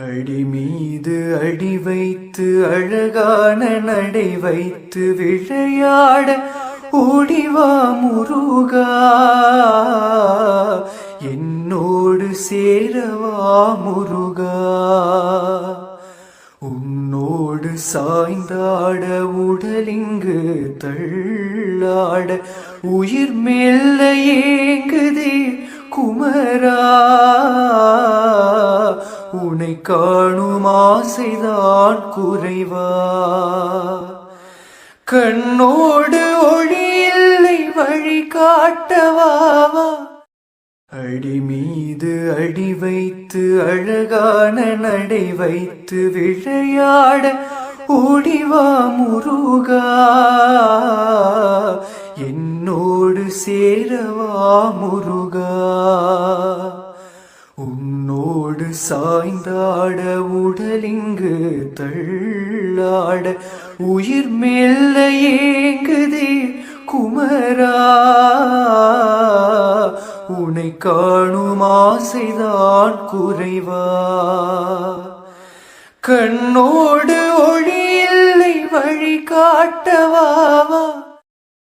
அடி மீது அடி வைத்து அழகான நடை வைத்து விளையாட ஓடிவா முருகா, என்னோடு சேரவா முருகா. உன்னோடு சாய்ந்தாட உடலிங்கு தள்ளாட உயிர் மெல்ல ஏங்குதே குமரா, உனை காணும் ஆசைதான் குறைவா. கண்ணோடு ஒளி இல்லை வழி காட்டவாவா, அடி மீது அடி வைத்து அழகான நடை வைத்து விளையாட ஓடிவா முருகா, என்னோடு சேரவா முருகா. உன்னோடு சாய்ந்தாட உடலிங்கு தள்ளாட உயிர் மெல்ல ஏங்குதே குமரா, உனை காணும் ஆசைதான் குறைவா. கண்ணோடு ஒளி இல்லை வழி காட்டவாவா.